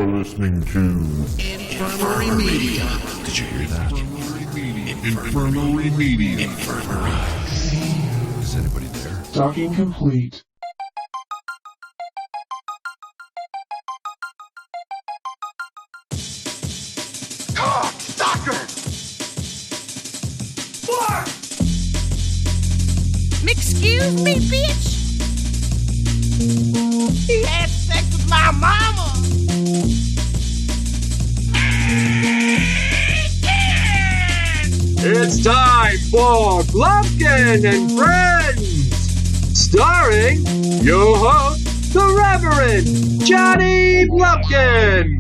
You're listening to Infirmary Media. Did you hear that? Infirmary Media. Infirmary. Is anybody there? Docking complete. Doctor! What? Excuse me, bitch? He had sex with my mama. It's time for Blumpkin and Friends, starring your host, the Reverend Johnny Blumpkin.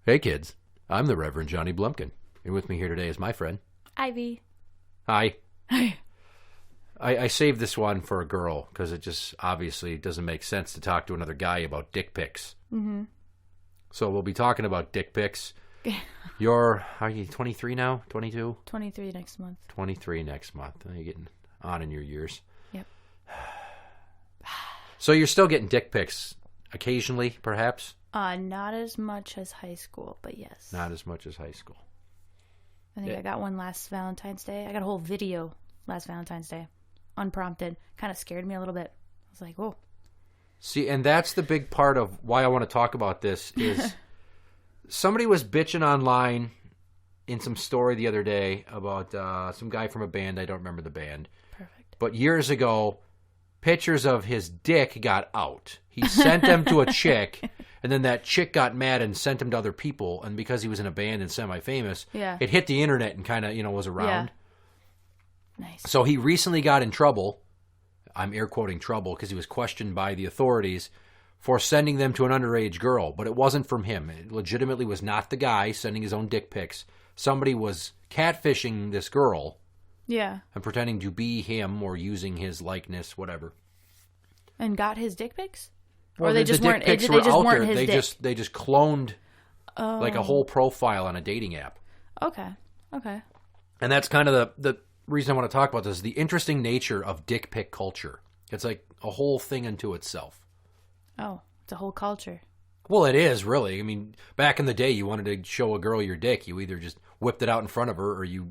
Hey kids, I'm the Reverend Johnny Blumpkin, and with me here today is my friend Ivy. Hi. Hi. I saved this one for a girl because it just obviously doesn't make sense to talk to another guy about dick pics. Mm-hmm. So we'll be talking about dick pics. Are you 23 now? 22? 23 next month. 23 next month. You're getting on in your years. Yep. So you're still getting dick pics occasionally, perhaps? Not as much as high school, but yes. Not as much as high school. I think I got one last Valentine's Day. I got a whole video last Valentine's Day. Unprompted. Kind of scared me a little bit. I was like, whoa. See, and that's the big part of why I want to talk about this is somebody was bitching online in some story the other day about some guy from a band. I don't remember the band. Perfect. But years ago, pictures of his dick got out. He sent them to a chick, and then that chick got mad and sent them to other people. And because he was in a band and semi-famous, it hit the internet and kind of, was around. Yeah. Nice. So he recently got in trouble. I'm air quoting trouble because he was questioned by the authorities for sending them to an underage girl. But it wasn't from him. It legitimately was not the guy sending his own dick pics. Somebody was catfishing this girl. Yeah. And pretending to be him or using his likeness, whatever. And got his dick pics? Well, or they just weren't. They just weren't his dick. They just cloned like a whole profile on a dating app. Okay. And that's kind of the reason I want to talk about this. The interesting nature of dick pic culture. It's like a whole thing unto itself. Oh, it's a whole culture. Well, it is, really. I mean, back in the day, you wanted to show a girl your dick. You either just whipped it out in front of her or you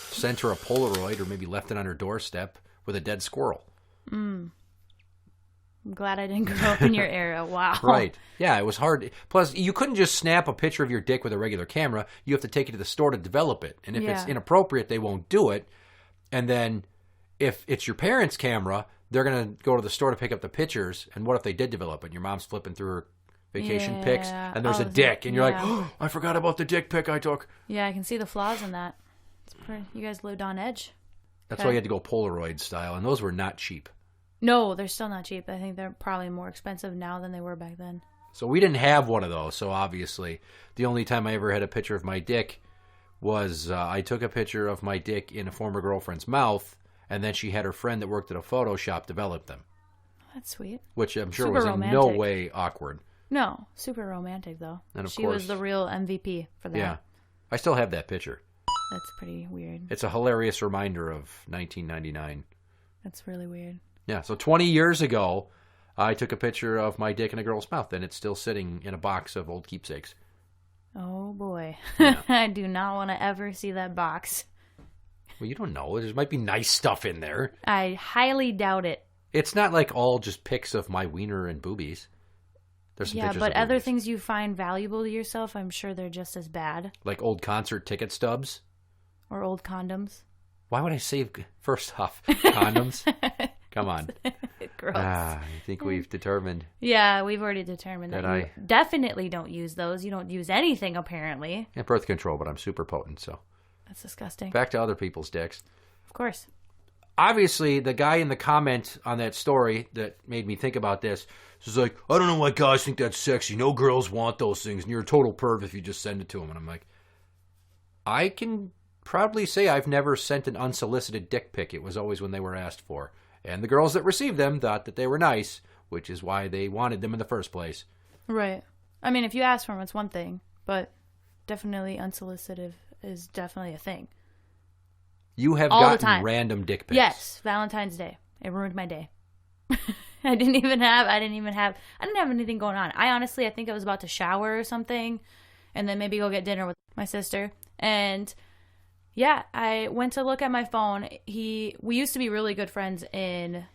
sent her a Polaroid or maybe left it on her doorstep with a dead squirrel. I'm glad I didn't grow up in your era. Wow. Right. Yeah, it was hard. Plus, you couldn't just snap a picture of your dick with a regular camera. You have to take it to the store to develop it. And if it's inappropriate, they won't do it. And then if it's your parents' camera, they're going to go to the store to pick up the pictures. And what if they did develop it? And your mom's flipping through her vacation pics, and there's a dick. And you're like, oh, I forgot about the dick pic I took. Yeah, I can see the flaws in that. You guys lived on edge. That's why you had to go Polaroid style. And those were not cheap. No, they're still not cheap. I think they're probably more expensive now than they were back then. So we didn't have one of those. So obviously, the only time I ever had a picture of my dick was I took a picture of my dick in a former girlfriend's mouth, and then she had her friend that worked at a photo shop develop them. That's sweet. Which I'm sure super was romantic. In no way awkward. No, super romantic, though. And of she course, was the real MVP for that. Yeah. I still have that picture. That's pretty weird. It's a hilarious reminder of 1999. That's really weird. Yeah, so 20 years ago, I took a picture of my dick in a girl's mouth, and it's still sitting in a box of old keepsakes. Oh, boy. Yeah. I do not want to ever see that box. Well, you don't know. There might be nice stuff in there. I highly doubt it. It's not like all just pics of my wiener and boobies. There's some pictures but of other boobies. things you find valuable to yourself, I'm sure they're just as bad. Like old concert ticket stubs. Or old condoms. Why would I save, first off, condoms? Come on. Gross. I think we've determined. Yeah, we've already determined that I you definitely don't use those. You don't use anything, apparently. Yeah, birth control, but I'm super potent, so. That's disgusting. Back to other people's dicks. Of course. Obviously, the guy in the comment on that story that made me think about this was like, I don't know why guys think that's sexy. No girls want those things, and you're a total perv if you just send it to them. And I'm like, I can proudly say I've never sent an unsolicited dick pic. It was always when they were asked for. And the girls that received them thought that they were nice, which is why they wanted them in the first place. Right. I mean, if you ask for them, it's one thing, but definitely unsolicited is definitely a thing. You have all gotten the time. Random dick pics. Yes, Valentine's Day. It ruined my day. I didn't have anything going on. I think I was about to shower or something, and then maybe go get dinner with my sister. And yeah, I went to look at my phone. We used to be really good friends in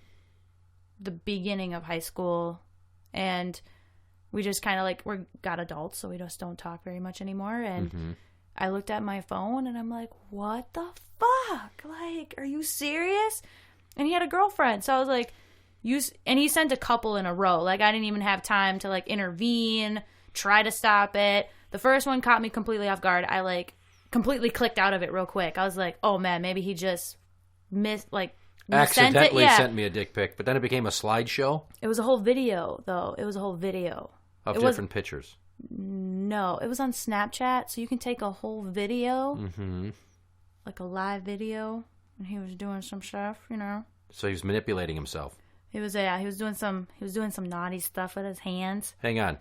the beginning of high school, and we just kind of like got adults, so we just don't talk very much anymore. And I looked at my phone, and I'm like, what the fuck? Like, are you serious? And he had a girlfriend, so I was like, and he sent a couple in a row. Like, I didn't even have time to like intervene, try to stop it. The first one caught me completely off guard. I like completely clicked out of it real quick. I was like, oh man, maybe he just accidentally sent me a dick pic, but then it became a slideshow. It was a whole video, though. It was a whole video of different pictures. No, it was on Snapchat, so you can take a whole video, like a live video, and he was doing some stuff, you know. So he was manipulating himself. He was doing some naughty stuff with his hands. Hang on.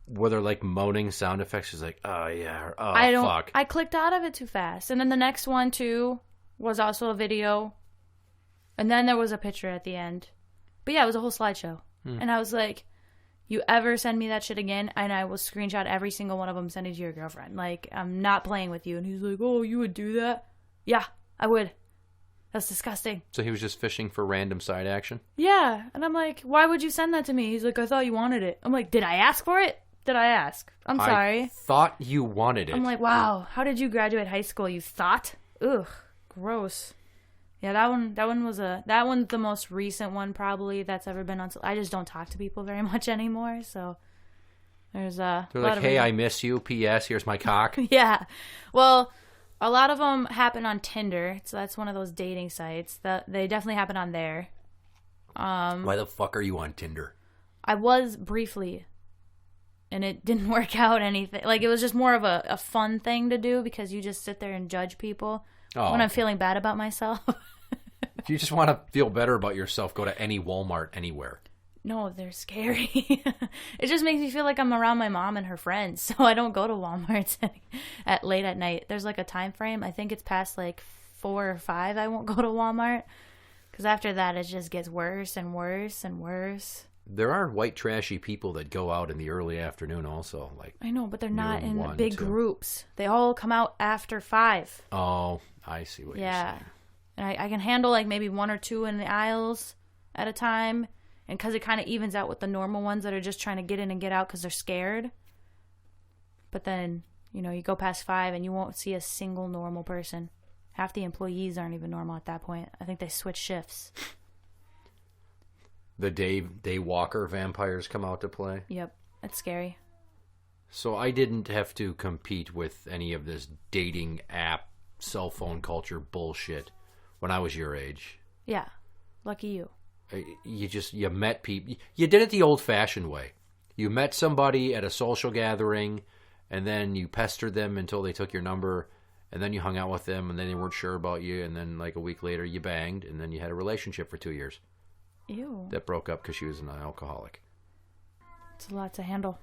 Were there like moaning sound effects? He's like, oh yeah, oh fuck. I clicked out of it too fast. And then the next one too was also a video. And then there was a picture at the end. But yeah, it was a whole slideshow. And I was like, you ever send me that shit again, and I will screenshot every single one of them, send it to your girlfriend. Like, I'm not playing with you. And he's like, oh, you would do that? Yeah, I would. That's disgusting. So he was just fishing for random side action? Yeah. And I'm like, why would you send that to me? He's like, I thought you wanted it. I'm like, did I ask for it? Did I ask? I'm sorry. I thought you wanted it. I'm like, wow, how did you graduate high school? You thought? Ugh, gross. Yeah, that one's the most recent one probably that's ever been on. I just don't talk to people very much anymore, so there's They're like, hey, I miss you. P.S. Here's my cock. Yeah. Well, a lot of them happen on Tinder, so that's one of those dating sites. They definitely happen on there. Why the fuck are you on Tinder? I was briefly, and it didn't work out anything. Like, it was just more of a fun thing to do because you just sit there and judge people when I'm feeling bad about myself. If you just want to feel better about yourself, go to any Walmart anywhere. No, they're scary. It just makes me feel like I'm around my mom and her friends, so I don't go to Walmarts at late at night. There's like a time frame. I think it's past like 4 or 5 I won't go to Walmart, because after that it just gets worse and worse and worse. There are white trashy people that go out in the early afternoon also. Like, I know, but they're not in big groups. They all come out after 5. Oh, I see what you're saying. And I can handle like maybe 1 or 2 in the aisles at a time. And because it kind of evens out with the normal ones that are just trying to get in and get out because they're scared. But then, you know, you go past 5 and you won't see a single normal person. Half the employees aren't even normal at that point. I think they switch shifts. The day walker vampires come out to play? Yep. It's scary. So I didn't have to compete with any of this dating app, cell phone culture bullshit when I was your age. Yeah. Lucky you. You met people. You did it the old-fashioned way. You met somebody at a social gathering, and then you pestered them until they took your number, and then you hung out with them, and then they weren't sure about you, and then like a week later you banged, and then you had a relationship for 2 years. Ew. That broke up because she was an alcoholic. It's a lot to handle.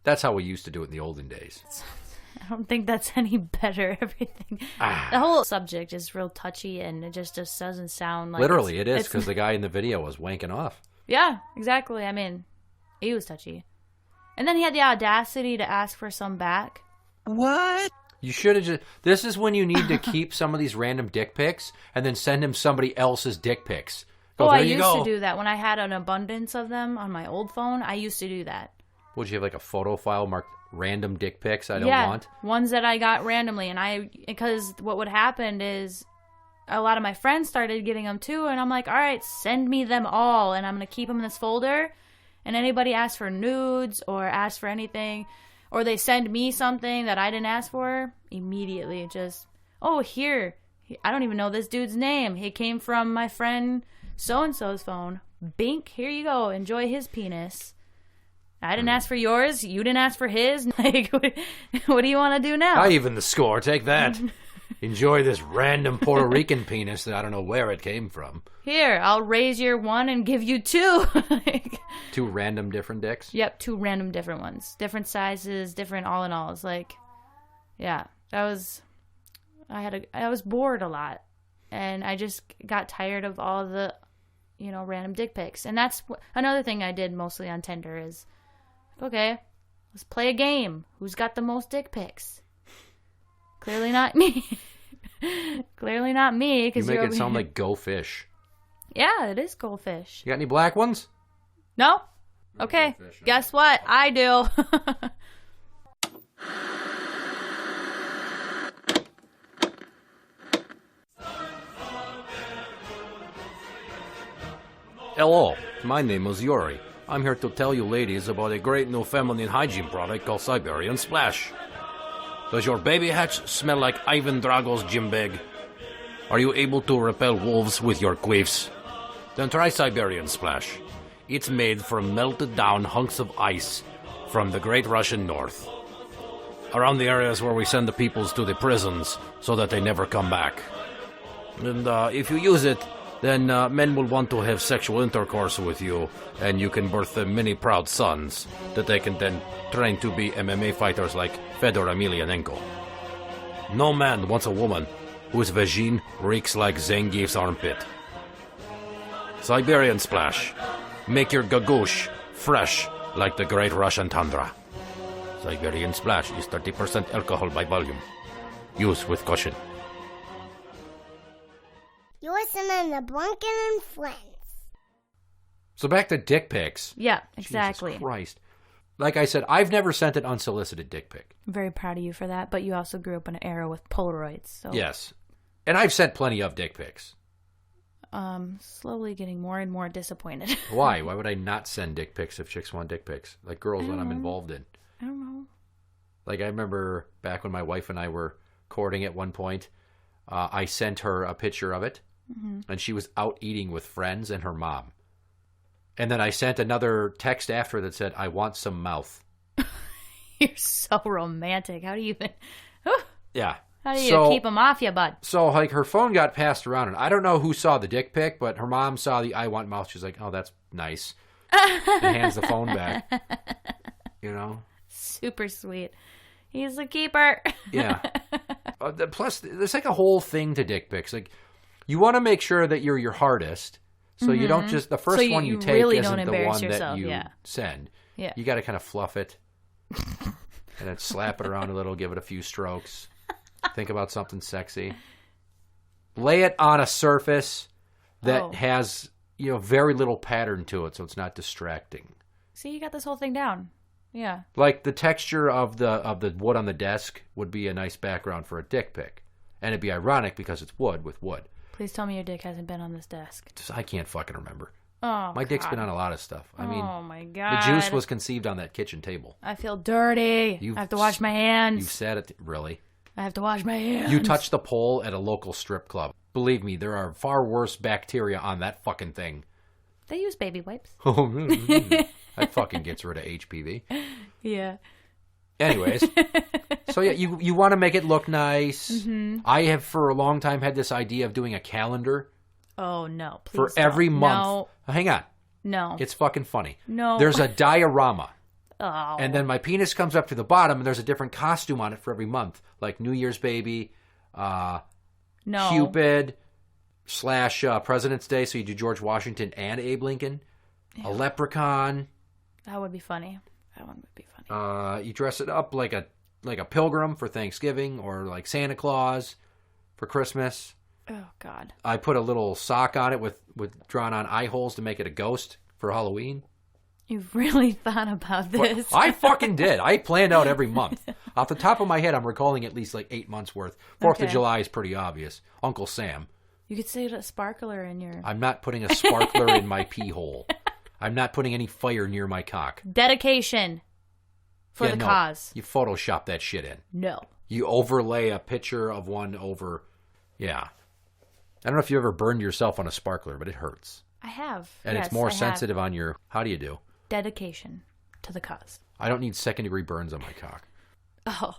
That's how we used to do it in the olden days. I don't think that's any better. Everything. The whole subject is real touchy, and it just doesn't sound like... Literally, it is, because the guy in the video was wanking off. Yeah, exactly. I mean, he was touchy. And then he had the audacity to ask for some back. What? You should have just... This is when you need to keep some of these random dick pics and then send him somebody else's dick pics. I used to do that. When I had an abundance of them on my old phone, I used to do that. Would you have like a photo file marked random dick pics I don't want? Ones that I got randomly. Because what would happen is a lot of my friends started getting them too, and I'm like, all right, send me them all, and I'm going to keep them in this folder. And anybody asks for nudes or asks for anything, or they send me something that I didn't ask for, immediately just, oh, here. I don't even know this dude's name. He came from my friend so-and-so's phone. Bink, here you go. Enjoy his penis. I didn't ask for yours. You didn't ask for his. Like, what do you want to do now? I even the score. Take that. Enjoy this random Puerto Rican penis that I don't know where it came from. Here, I'll raise your one and give you 2. 2 random different dicks? Yep, 2 random different ones. Different sizes, different all in all. It's like, yeah, I was bored a lot. And I just got tired of all the random dick pics. And that's another thing I did mostly on Tinder is, okay, let's play a game. Who's got the most dick pics? Clearly not me. Clearly not me. You make it sound like Go Fish. Yeah, it is goldfish. You got any black ones? No? Okay. Guess what? I do. Hello, my name is Yuri. I'm here to tell you ladies about a great new feminine hygiene product called Siberian Splash. Does your baby hatch smell like Ivan Drago's gym bag? Are you able to repel wolves with your queefs? Then try Siberian Splash. It's made from melted down hunks of ice from the great Russian north. Around the areas where we send the peoples to the prisons so that they never come back. And if you use it, then men will want to have sexual intercourse with you, and you can birth them many proud sons that they can then train to be MMA fighters like Fedor Emelianenko. No man wants a woman whose vagine reeks like Zangief's armpit. Siberian Splash. Make your gagoosh fresh like the great Russian tundra. Siberian Splash is 30% alcohol by volume. Use with caution. You're listening to Blumpkin and Friends. So back to dick pics. Yeah, exactly. Jesus Christ. Like I said, I've never sent an unsolicited dick pic. I'm very proud of you for that, but you also grew up in an era with Polaroids. So. Yes. And I've sent plenty of dick pics. Slowly getting more and more disappointed. Why? Why would I not send dick pics if chicks want dick pics? Like girls that I'm involved in. I don't know. Like I remember back when my wife and I were courting at one point, I sent her a picture of it, and she was out eating with friends and her mom. And then I sent another text after that said, I want some mouth. You're so romantic. How do you even... Yeah. How do you keep them off you, bud? So, like, her phone got passed around, and I don't know who saw the dick pic, but her mom saw the I want mouth. She's like, oh, that's nice. And hands the phone back. You know? Super sweet. He's the keeper. Yeah. Plus, there's like a whole thing to dick pics. Like, you want to make sure that you're your hardest. So you don't just, the first one you take really isn't the one yourself, that you send. Yeah. You got to kind of fluff it and then slap it around a little, give it a few strokes. Think about something sexy. Lay it on a surface that has, very little pattern to it so it's not distracting. See, you got this whole thing down. Yeah. Like the texture of the wood on the desk would be a nice background for a dick pic. And it'd be ironic because it's wood with wood. Please tell me your dick hasn't been on this desk. I can't fucking remember. Oh, my dick's been on a lot of stuff. I mean, oh my God. The juice was conceived on that kitchen table. I feel dirty. I have to wash my hands. You've said it. Really? I have to wash my hands. You touched the pole at a local strip club. Believe me, there are far worse bacteria on that fucking thing. They use baby wipes. That fucking gets rid of HPV. Yeah. Anyways, so yeah, you want to make it look nice. Mm-hmm. I have for a long time had this idea of doing a calendar. Oh, no. Please for every month. No. Hang on. No. It's fucking funny. No. There's a diorama. Oh. And then my penis comes up to the bottom, and there's a different costume on it for every month. Like New Year's Baby, Cupid, / President's Day, so you do George Washington and Abe Lincoln. Yeah. A leprechaun. That would be funny. That one would be funny. You dress it up like a pilgrim for Thanksgiving, or like Santa Claus for Christmas. Oh, God. I put a little sock on it with drawn on eye holes to make it a ghost for Halloween. You've really thought about this. I fucking did. I planned out every month. Off the top of my head, I'm recalling at least like 8 months worth. 4th of July is pretty obvious. Uncle Sam. You could say a sparkler in your... I'm not putting a sparkler in my pee hole. I'm not putting any fire near my cock. Dedication for the cause. You Photoshop that shit in. No. You overlay a picture of one over... Yeah. I don't know if you ever burned yourself on a sparkler, but it hurts. I have. And it's more sensitive on your... How do you do? Dedication to the cause. I don't need second-degree burns on my cock. Oh.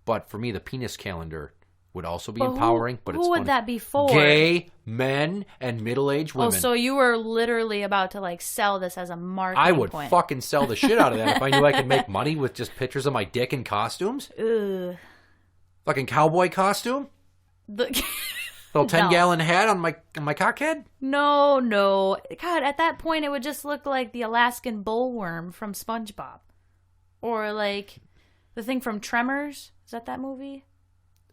But for me, the penis calendar would also be empowering. But who would that be for? Gay men and middle-aged women. Oh, so you were literally about to sell this as a marketing I would point. fucking sell the shit out of that if I knew I could make money with just pictures of my dick in costumes. Ugh. Fucking cowboy costume. Little 10-gallon hat on my cockhead? No. God, at that point, it would just look like the Alaskan bullworm from SpongeBob. Or like the thing from Tremors. Is that movie?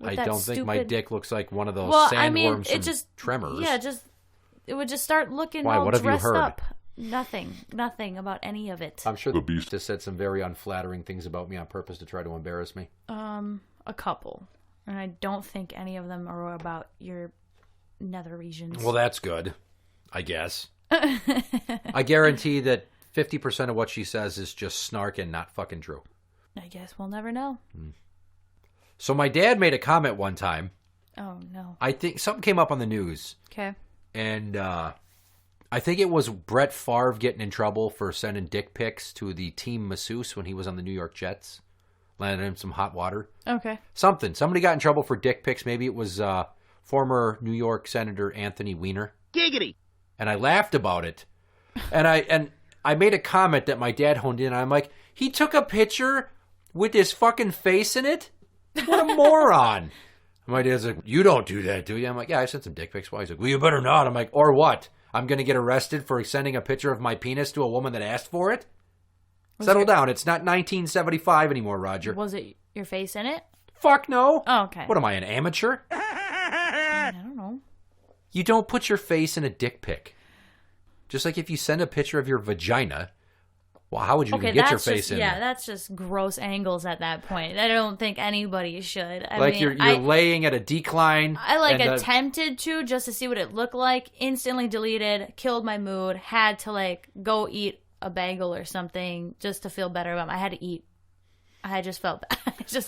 I don't think my dick looks like one of those sandworms from Tremors. Yeah, it would just start looking Why? all What have you dressed heard? up. Nothing about any of it. I'm sure the beast has said some very unflattering things about me on purpose to try to embarrass me. A couple. And I don't think any of them are about your nether regions. Well, that's good, I guess. I guarantee that 50% of what she says is just snark and not fucking true. I guess we'll never know. So my dad made a comment one time. Oh, no. I think something came up on the news. Okay. And I think it was Brett Favre getting in trouble for sending dick pics to the team masseuse when he was on the New York Jets. Landed him some hot water. Okay. Somebody got in trouble for dick pics. Maybe it was former New York Senator Anthony Weiner. Giggity. And I laughed about it. And I made a comment that my dad honed in on. I'm like, he took a picture with his fucking face in it? What a moron. My dad's like, you don't do that, do you? I'm like, yeah, I sent some dick pics. Why? He's like, well, you better not. I'm like, or what? I'm going to get arrested for sending a picture of my penis to a woman that asked for it? Settle down. It's not 1975 anymore, Roger. Was it your face in it? Fuck no. Oh, okay. What am I, an amateur? I don't know. You don't put your face in a dick pic. Just like if you send a picture of your vagina, well, how would you even get your face in yeah, there? that's just gross angles at that point. I don't think anybody should. I like mean, you're laying at a decline. I attempted to just to see what it looked like. Instantly deleted. Killed my mood. Had to go eat a bagel or something just to feel better about it. I had to eat. I just felt bad.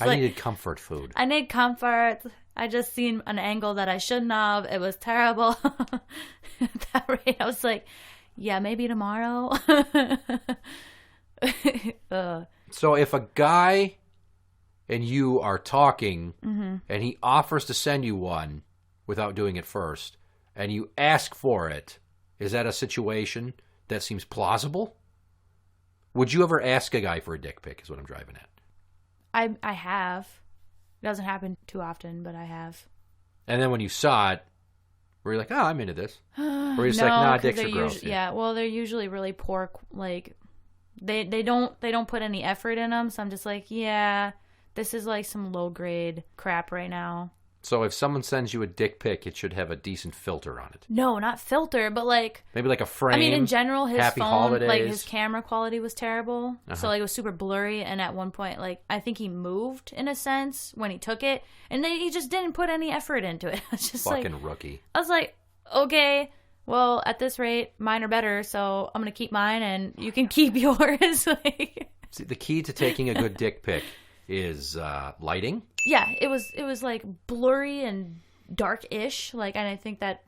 I needed comfort food. I need comfort. I just seen an angle that I shouldn't have. It was terrible. At that rate, I was like, yeah, maybe tomorrow. So if a guy and you are talking and he offers to send you one without doing it first and you ask for it, is that a situation that seems plausible? Would you ever ask a guy for a dick pic is what I'm driving at. I have. It doesn't happen too often, but I have. And then when you saw it, were you like, oh, I'm into this? Or you're just like, nah, dicks are gross. Yeah, well, they're usually really poor, they don't put any effort in them, so I'm just like, yeah, this is some low-grade crap right now. So if someone sends you a dick pic, it should have a decent filter on it. No, not filter, but maybe a frame. I mean, in general, his Happy phone, holidays. his camera quality was terrible. So it was super blurry, and at one point, I think he moved in a sense when he took it, and then he just didn't put any effort into it. It's just fucking rookie. I was like, okay, well, at this rate, mine are better, so I'm gonna keep mine, and you can keep yours. See, the key to taking a good dick pic is lighting. Yeah, it was blurry and dark-ish, and I think that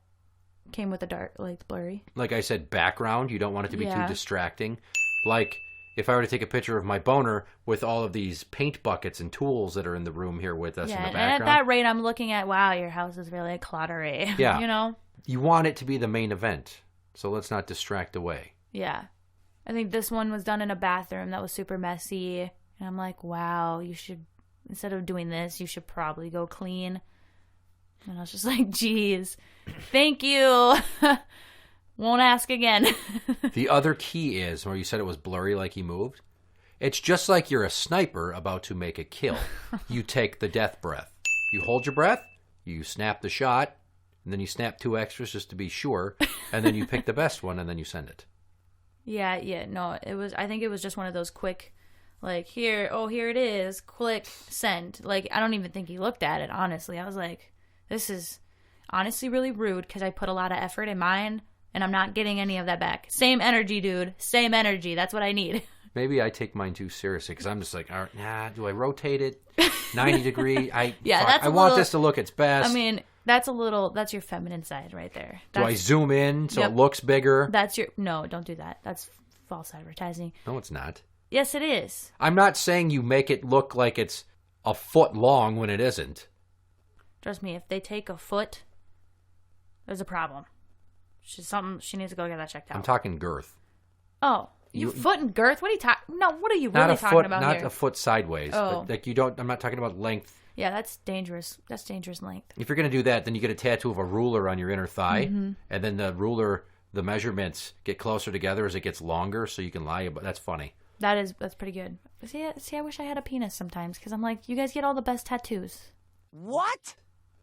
came with the dark, blurry. Like I said, background. You don't want it to be too Yeah. distracting. If I were to take a picture of my boner with all of these paint buckets and tools that are in the room here with us in the and background. at that rate, I'm looking at, wow, your house is really cluttery. Yeah. You know? You want it to be the main event, so let's not distract away. Yeah. I think this one was done in a bathroom that was super messy. And I'm like, wow, you should, instead of doing this, you should probably go clean. And I was just like, geez, thank you. Won't ask again. The other key is, where you said it was blurry like he moved, it's just like you're a sniper about to make a kill. You take the death breath. You hold your breath, you snap the shot, and then you snap 2 extras just to be sure, and then you pick the best one, and then you send it. Yeah, no, I think it was just one of those quick, here it is, click, send. I don't even think he looked at it, honestly. I was like, this is honestly really rude because I put a lot of effort in mine and I'm not getting any of that back. Same energy, dude. Same energy. That's what I need. Maybe I take mine too seriously because I'm just like, all right, nah, do I rotate it 90 degree? I want this to look its best. I mean, that's your feminine side right there. Do I zoom in so it looks bigger? No, don't do that. That's false advertising. No, it's not. Yes, it is. I'm not saying you make it look like it's a foot long when it isn't. Trust me, if they take a foot, there's a problem. She needs to go get that checked out. I'm talking girth. Oh, foot and girth? What are you talking? No, what are you really talking about here? Not a foot sideways. Oh. I'm not talking about length Yeah, that's dangerous. That's dangerous length. If you're going to do that, then you get a tattoo of a ruler on your inner thigh, and then the ruler, the measurements get closer together as it gets longer, so you can lie about. That's funny. That's pretty good. See, I wish I had a penis sometimes, because I'm like, you guys get all the best tattoos. What?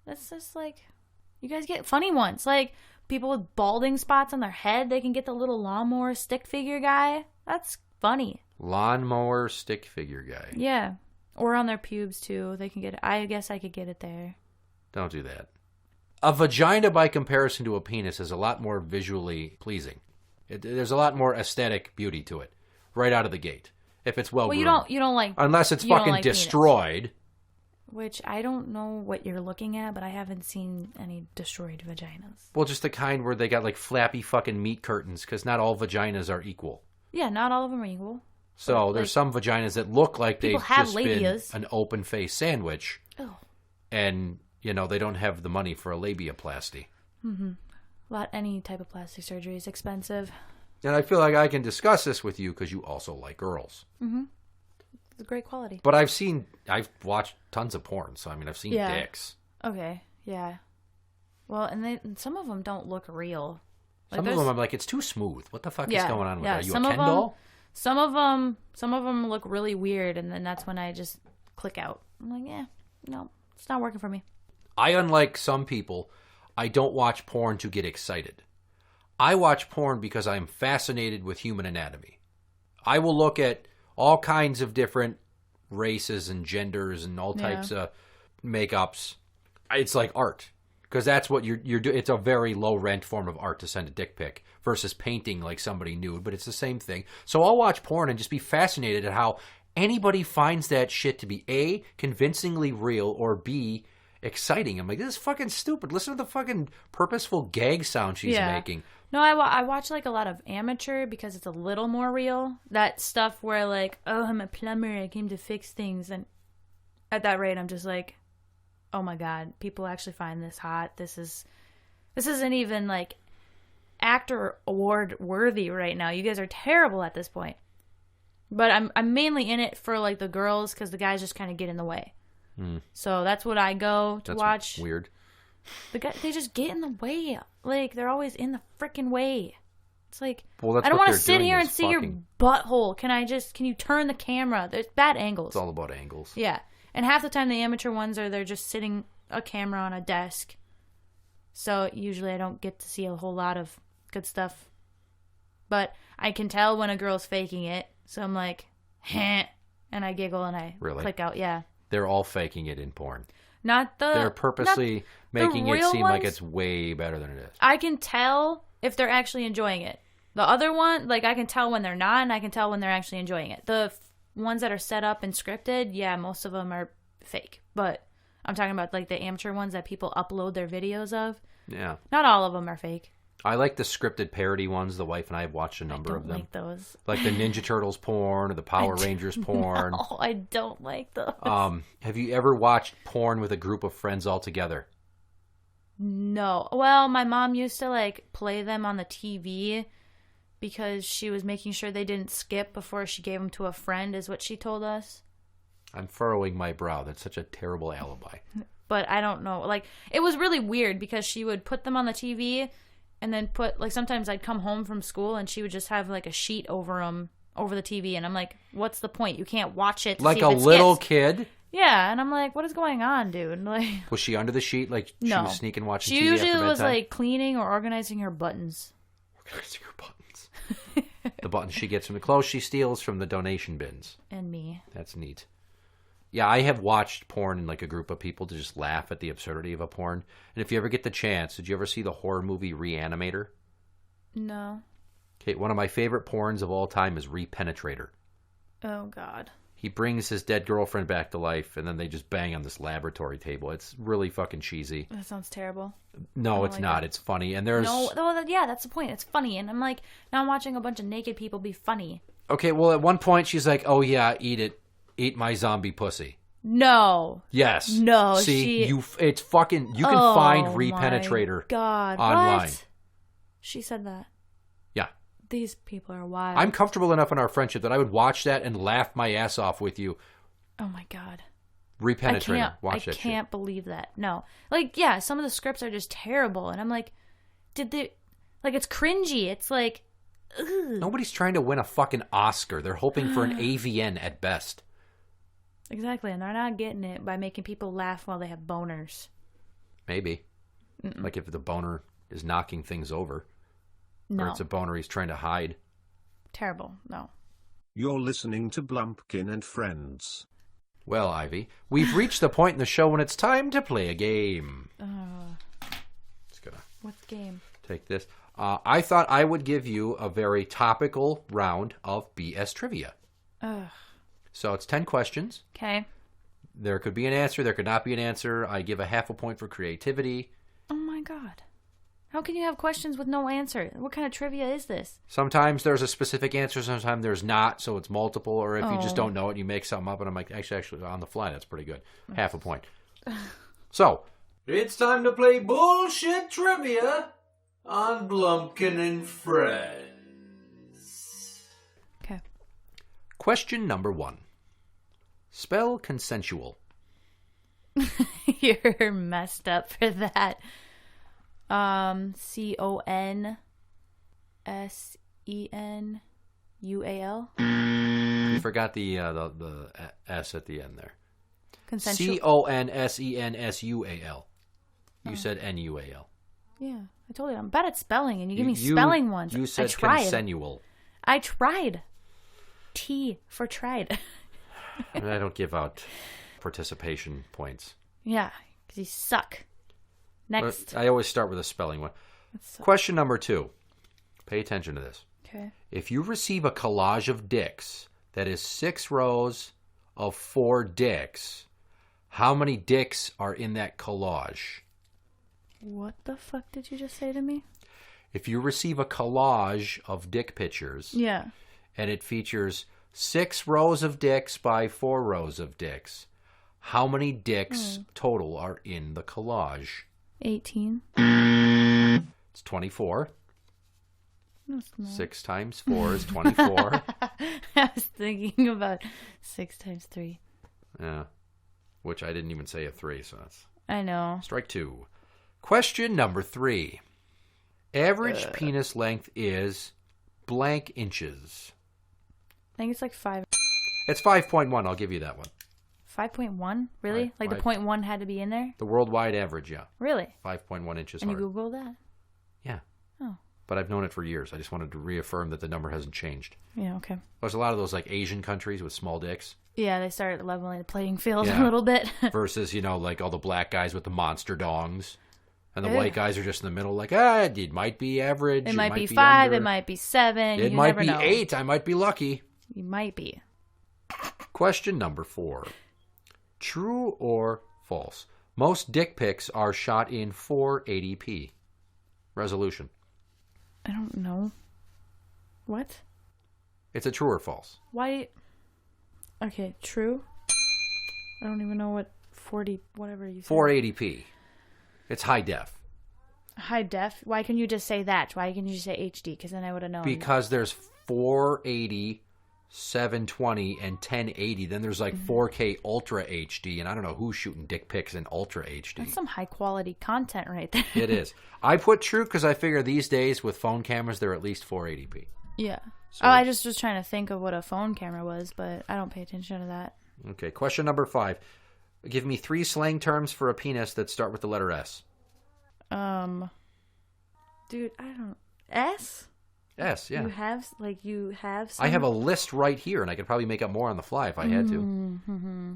That's just like, you guys get funny ones. Like, people with balding spots on their head, they can get the little lawnmower stick figure guy. That's funny. Lawnmower stick figure guy. Yeah. Or on their pubes, too. They can get it. I guess I could get it there. Don't do that. A vagina, by comparison to a penis, is a lot more visually pleasing. There's a lot more aesthetic beauty to it, right out of the gate. If it's well groomed. You don't like... Unless it's fucking like destroyed. Penis. Which, I don't know what you're looking at, but I haven't seen any destroyed vaginas. Well, just the kind where they got like flappy fucking meat curtains, because not all vaginas are equal. Yeah, not all of them are equal. So there's some vaginas that look like they've just labias. been an open-faced sandwich. Oh. And, they don't have the money for a labiaplasty. Any type of plastic surgery is expensive. And I feel like I can discuss this with you because you also like girls. It's great quality. But I've watched tons of porn, so I've seen dicks. Okay, yeah. Well, and some of them don't look real. Some of them I'm like, it's too smooth. What the fuck is going on with that? Are you a Ken doll? Some of them look really weird, and then that's when I just click out. I'm like, no, it's not working for me. Unlike some people, I don't watch porn to get excited. I watch porn because I'm fascinated with human anatomy. I will look at all kinds of different races and genders and all types of makeups. It's like art. Because that's what you're doing. It's a very low-rent form of art to send a dick pic versus painting like somebody nude, but it's the same thing. So I'll watch porn and just be fascinated at how anybody finds that shit to be A, convincingly real, or B, exciting. I'm like, this is fucking stupid. Listen to the fucking purposeful gag sound she's making. No, I watch like a lot of amateur because it's a little more real. That stuff where like, oh, I'm a plumber, I came to fix things. And at that rate, I'm just like, oh my God, people actually find this hot. This isn't even like actor award worthy right now. You guys are terrible at this point. But I'm mainly in it for like the girls because the guys just kind of get in the way. So that's what I go to watch. Weird. They just get in the way. Like they're always in the freaking way. It's like, well, I don't want to sit here and see your butthole. Can you turn the camera? There's bad angles. It's all about angles. Yeah. And half the time the amateur ones they're just sitting a camera on a desk. So usually I don't get to see a whole lot of good stuff. But I can tell when a girl's faking it. So I'm like, heh. And I giggle and I click out. Yeah. They're all faking it in porn. They're purposely making it seem like it's way better than it is. I can tell if they're actually enjoying it. The other one, like I can tell when they're not, and I can tell when they're actually enjoying it. The ones that are set up and scripted, yeah, most of them are fake. But I'm talking about like the amateur ones that people upload their videos of. Yeah. Not all of them are fake. I like the scripted parody ones. The wife and I have watched a number of them. I don't like those. Like the Ninja Turtles porn or the Power Rangers porn. No, I don't like those. Have you ever watched porn with a group of friends all together? No. Well, my mom used to like play them on the TV because she was making sure they didn't skip before she gave them to a friend, is what she told us. I'm furrowing my brow. That's such a terrible alibi. But I don't know. Like, it was really weird because she would put them on the TV and then sometimes I'd come home from school and she would just have like a sheet over them, over the TV. And I'm like, what's the point? You can't watch it to like see a if it little skips. Kid? Yeah. And I'm like, what is going on, dude? Like, was she under the sheet? Like she no. was sneaking watching TV TV after bedtime? She usually was like cleaning or organizing her buttons. Organizing her buttons. The buttons she gets from the clothes she steals from the donation bins. And me. That's neat. Yeah, I have watched porn in like a group of people to just laugh at the absurdity of a porn. And if you ever get the chance, did you ever see the horror movie Reanimator? No. Okay, one of my favorite porns of all time is Repenetrator. Oh, God. He brings his dead girlfriend back to life, and then they just bang on this laboratory table. It's really fucking cheesy. That sounds terrible. No, it's not. It's funny. And there's... No, yeah, that's the point. It's funny. And I'm like, now I'm watching a bunch of naked people be funny. Okay, well, at one point, she's like, oh, yeah, eat it. Eat my zombie pussy. No. Yes. No, see, it's fucking... You can find Repenetrator God. online. What? She said that. Yeah. These people are wild. I'm comfortable enough in our friendship that I would watch that and laugh my ass off with you. Oh, my God. Repenetrator. Watch I that can't believe that. No. Like, yeah, some of the scripts are just terrible. And I'm like, it's cringy. It's like, ugh. Nobody's trying to win a fucking Oscar. They're hoping for an AVN at best. Exactly. And they're not getting it by making people laugh while they have boners. Maybe. Like if the boner is knocking things over. No. Or it's a boner he's trying to hide. Terrible. No. You're listening to Blumpkin and Friends. Well, Ivy, we've reached the point in the show when it's time to play a game. Just gonna What game? take this. I thought I would give you a very topical round of BS trivia. Ugh. So it's 10 questions. Okay. There could be an answer. There could not be an answer. I give a half a point for creativity. Oh my God. How can you have questions with no answer? What kind of trivia is this? Sometimes there's a specific answer. Sometimes there's not. So it's multiple. Or if you just don't know it, you make something up. And I'm like, actually, on the fly, that's pretty good. Half a point. So it's time to play bullshit trivia on Blumpkin and Friends. Okay. Question number 1. Spell consensual. You're messed up for that. CONSENUAL. You forgot the S at the end there. Consensual. CONSENSUAL. You said NUAL. Yeah, I told you I'm bad at spelling, and you give me spelling ones. You said I tried. consensual. I tried. T for tried. I don't give out participation points. Yeah, because you suck. Next. But I always start with a spelling one. Question number 2. Pay attention to this. Okay. If you receive a collage of dicks that is 6 rows of 4 dicks, how many dicks are in that collage? What the fuck did you just say to me? If you receive a collage of dick pictures, Yeah. and it features 6 rows of dicks by 4 rows of dicks, how many dicks total are in the collage? 18. It's 24. No, it's not. 6 times 4 is 24. I was thinking about 6 times 3. Yeah. Which I didn't even say a 3, so that's I know. strike 2. Question number 3. Average penis length is blank inches. I think it's like 5. It's 5.1. I'll give you that one. 5.1? Really? Right, Like the 0.1 had to be in there? The worldwide average, yeah. Really? 5.1 inches And hard. you Googled that? Yeah. Oh. But I've known it for years. I just wanted to reaffirm that the number hasn't changed. Yeah, okay. There's a lot of those like Asian countries with small dicks. Yeah, they started leveling the playing field Yeah. a little bit. Versus, like all the black guys with the monster dongs. And the Ew. white guys are just in the middle like, it might be average. It might be 5, under. it might be 7. It You might never be know. 8. I might be lucky. You might be. Question number 4. True or false? Most dick pics are shot in 480p resolution. I don't know. What? It's a true or false? Why? Okay, true. I don't even know what 40, whatever you said. 480p. It's high def. High def? Why can you just say that? Why can you just say HD? Because then I would have known. Because there's 480, 720, and 1080. Then there's like 4K Ultra HD, and I don't know who's shooting dick pics in Ultra HD. That's some high quality content right there. It is. I put true because I figure these days with phone cameras, they're at least 480p. Yeah. So- I just was trying to think of what a phone camera was, but I don't pay attention to that. Okay, question number 5. Give me 3 slang terms for a penis that start with the letter S. Dude, I don't. S? S, yeah. You have some? I have a list right here, and I could probably make up more on the fly if I had to. Mm-hmm.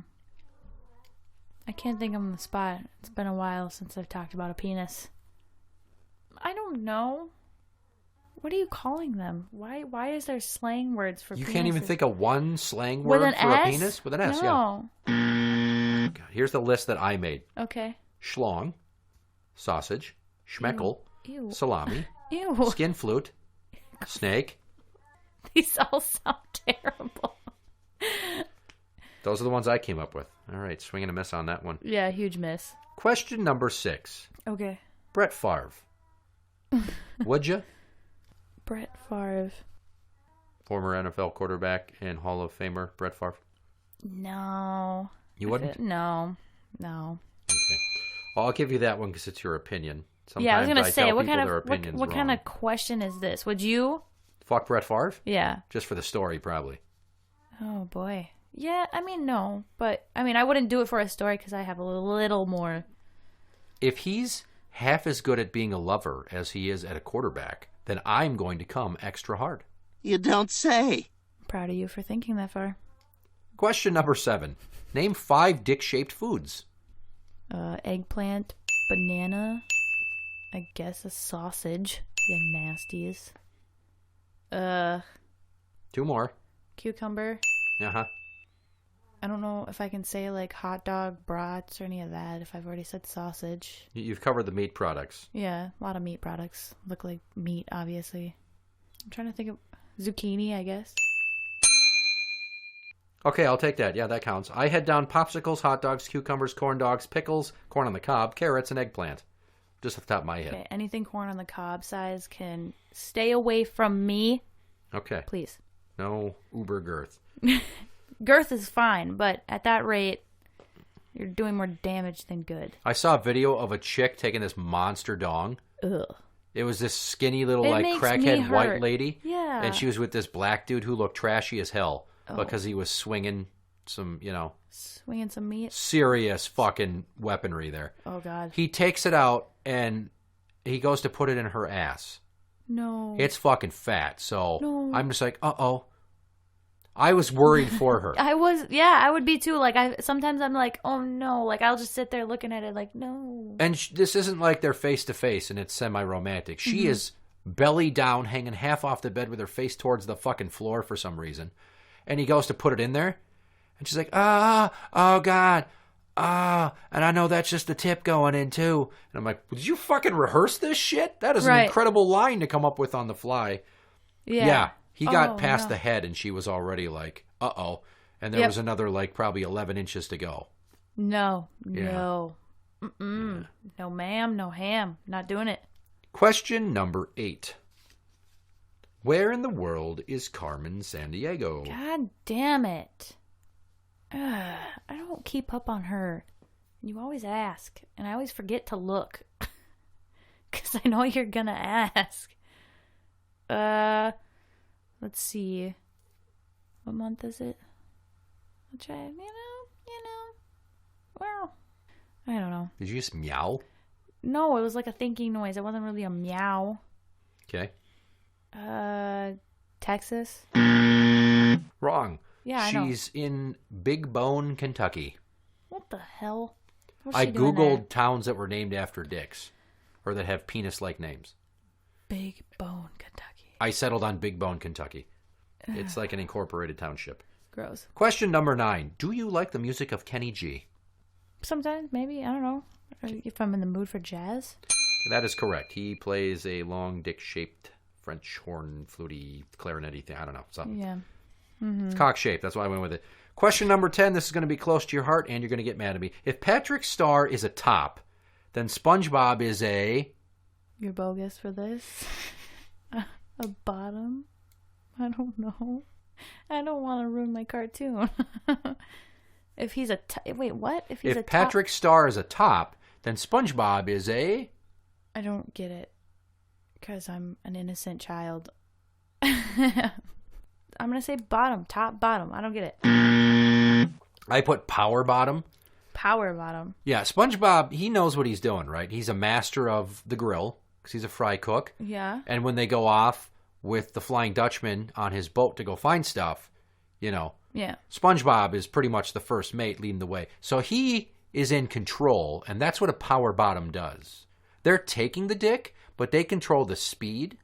I can't think on the spot. It's been a while since I've talked about a penis. I don't know. What are you calling them? Why is there slang words for You penises? can't even think of one slang With word an for S? a penis? With an S, No. yeah. God, here's the list that I made. Okay. Schlong, sausage, schmeckel, Ew. salami, Ew. skin flute, snake. These all sound terrible. Those are the ones I came up with. All right, swing and a miss on that one. Yeah, huge miss. Question number 6. Okay. Brett Favre. Would you? Brett Favre. Former NFL quarterback and Hall of Famer Brett Favre. No. You wouldn't? No. Okay. Well, I'll give you that one because it's your opinion. Sometimes Yeah, I was gonna say, tell what people kind their of opinion's what kind wrong. of question is this? Would you? Fuck Brett Favre? Yeah. Just for the story, probably. Oh boy. Yeah, I mean no, but I mean I wouldn't do it for a story because I have a little more. If he's half as good at being a lover as he is at a quarterback, then I'm going to come extra hard. You don't say. Proud of you for thinking that far. Question number 7. Name 5 dick-shaped foods. Eggplant, banana, I guess a sausage. You nasties. 2 more. Cucumber. Uh-huh. I don't know if I can say like hot dog, brats, or any of that if I've already said sausage. You've covered the meat products. Yeah, a lot of meat products. Look like meat, obviously. I'm trying to think of zucchini, I guess. Okay, I'll take that. Yeah, that counts. I had down popsicles, hot dogs, cucumbers, corn dogs, pickles, corn on the cob, carrots, and eggplant. Just off the top of my head. Okay, anything corn on the cob size can stay away from me, Okay. please. No uber girth. Girth is fine, but at that rate, you're doing more damage than good. I saw a video of a chick taking this monster dong. Ugh. It was this skinny little, It like, makes me crackhead white hurt. lady. Yeah. And she was with this black dude who looked trashy as hell because he was swinging some, Swinging some meat. serious fucking weaponry there. Oh, God. He takes it out and he goes to put it in her ass. No. It's fucking fat. So No. I'm just like, uh-oh. I was worried for her. I would be too. Like, sometimes I'm like, oh no. Like, I'll just sit there looking at it like, no. And this isn't like they're face to face and it's semi-romantic. She is belly down, hanging half off the bed with her face towards the fucking floor for some reason. And he goes to put it in there. And she's like, oh God. And I know that's just the tip going in too. And I'm like, did you fucking rehearse this shit? That is an Right. incredible line to come up with on the fly. Yeah. He got Oh, past no. the head and she was already like, uh-oh. And there Yep. was another like probably 11 inches to go. No. Yeah. No. Mm-mm. No, ma'am. No ham. Not doing it. Question number 8. Where in the world is Carmen Sandiego? God damn it. I don't keep up on her. You always ask, and I always forget to look. Because I know you're going to ask. Let's see. What month is it? I'll try, well, I don't know. Did you just meow? No, it was like a thinking noise. It wasn't really a meow. Okay. Texas? Wrong. Yeah, I know. She's in Big Bone, Kentucky. What the hell? What's I she doing Googled there? towns that were named after dicks. Or that have penis-like names. Big Bone, Kentucky. I settled on Big Bone, Kentucky. It's like an incorporated township. Gross. Question number 9. Do you like the music of Kenny G? Sometimes, maybe. I don't know. If I'm in the mood for jazz. That is correct. He plays a long dick-shaped French horn, fluty, clarinety thing. I don't know. Something. Yeah. It's cock-shaped. That's why I went with it. Question number 10. This is going to be close to your heart, and you're going to get mad at me. If Patrick Star is a top, then SpongeBob is a... You're bogus for this. A bottom? I don't know. I don't want to ruin my cartoon. If he's a... Wait, what? If he's a If Patrick Star is a top, then SpongeBob is a... I don't get it. Because I'm an innocent child. I'm going to say bottom. Top, bottom. I don't get it. I put power bottom. Power bottom. Yeah, SpongeBob, he knows what he's doing, right? He's a master of the grill, because he's a fry cook. Yeah. And when they go off with the Flying Dutchman on his boat to go find stuff, Yeah. SpongeBob is pretty much the first mate leading the way. So he is in control, and that's what a power bottom does. They're taking the dick, but they control the speed,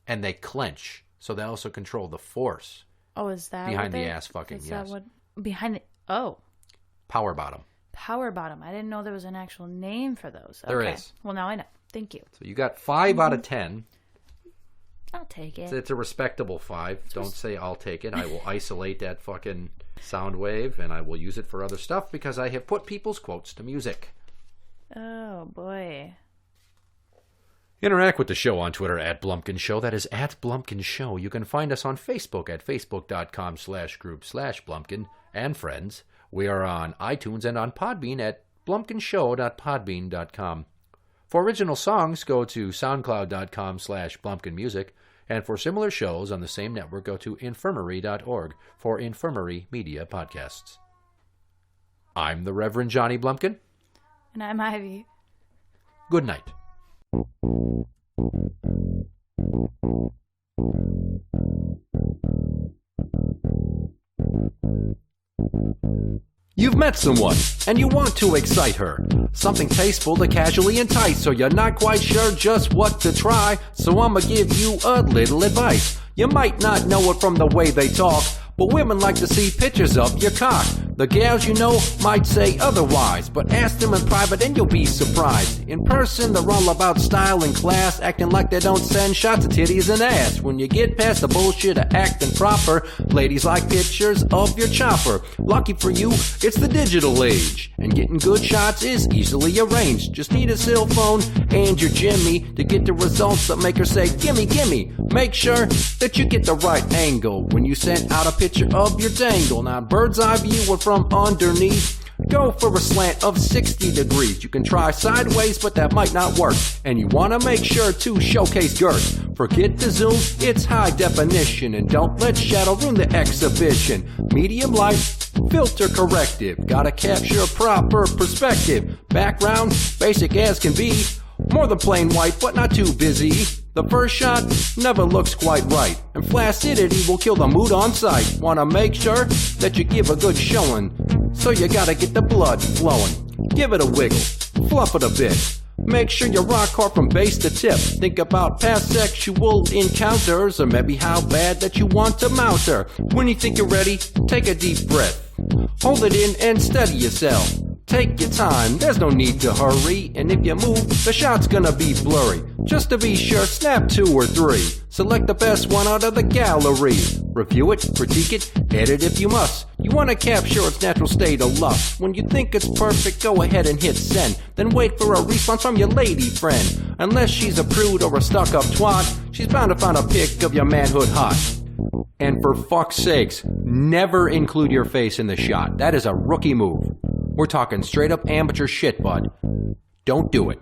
and they clench. So they also control the force. Oh, is that Behind what the they- ass fucking, is yes. that what... Behind the... Oh. Power bottom. Power bottom. I didn't know there was an actual name for those. There Okay. is. Well, now I know. Thank you. So you got 5 out of 10. I'll take it. It's a respectable 5. Don't say I'll take it. I will isolate that fucking sound wave, and I will use it for other stuff because I have put people's quotes to music. Oh, boy. Interact with the show on Twitter at Blumpkin Show. That is at Blumpkin Show. You can find us on Facebook at facebook.com/group/Blumpkin and friends. We are on iTunes and on Podbean at blumpkinshow.podbean.com. For original songs, go to soundcloud.com/blumpkinmusic, and for similar shows on the same network, go to infirmary.org for Infirmary Media Podcasts. I'm the Reverend Johnny Blumpkin. And I'm Ivy. Good night. You've met someone, and you want to excite her. Something tasteful to casually entice her. You're not quite sure just what to try, so I'ma give you a little advice. You might not know it from the way they talk, but women like to see pictures of your cock. The gals you know might say otherwise, but ask them in private and you'll be surprised. In person, they're all about style and class, acting like they don't send shots of titties and ass. When you get past the bullshit of acting proper, ladies like pictures of your chopper. Lucky for you, it's the digital age, and getting good shots is easily arranged. Just need a cell phone and your Jimmy to get the results that make her say, gimme, gimme. Make sure that you get the right angle when you send out a picture of your dangle. Now, bird's eye view or from underneath, go for a slant of 60 degrees. You can try sideways, but that might not work. And you want to make sure to showcase girth. Forget the zoom, it's high definition. And don't let shadow ruin the exhibition. Medium light, filter corrective. Gotta capture a proper perspective. Background, basic as can be. More than plain white, but not too busy. The first shot never looks quite right, and flaccidity will kill the mood on sight. Wanna make sure that you give a good showing, so you gotta get the blood flowing. Give it a wiggle, fluff it a bit. Make sure you rock hard from base to tip. Think about past sexual encounters, or maybe how bad that you want to mount her. When you think you're ready, take a deep breath. Hold it in and steady yourself. Take your time, there's no need to hurry. And if you move, the shot's gonna be blurry. Just to be sure, snap 2 or 3. Select the best one out of the gallery. Review it, critique it, edit if you must. You wanna capture its natural state of lust. When you think it's perfect, go ahead and hit send. Then wait for a response from your lady friend. Unless she's a prude or a stuck-up twat, she's bound to find a pic of your manhood hot. And for fuck's sakes, never include your face in the shot. That is a rookie move. We're talking straight up amateur shit, bud. Don't do it.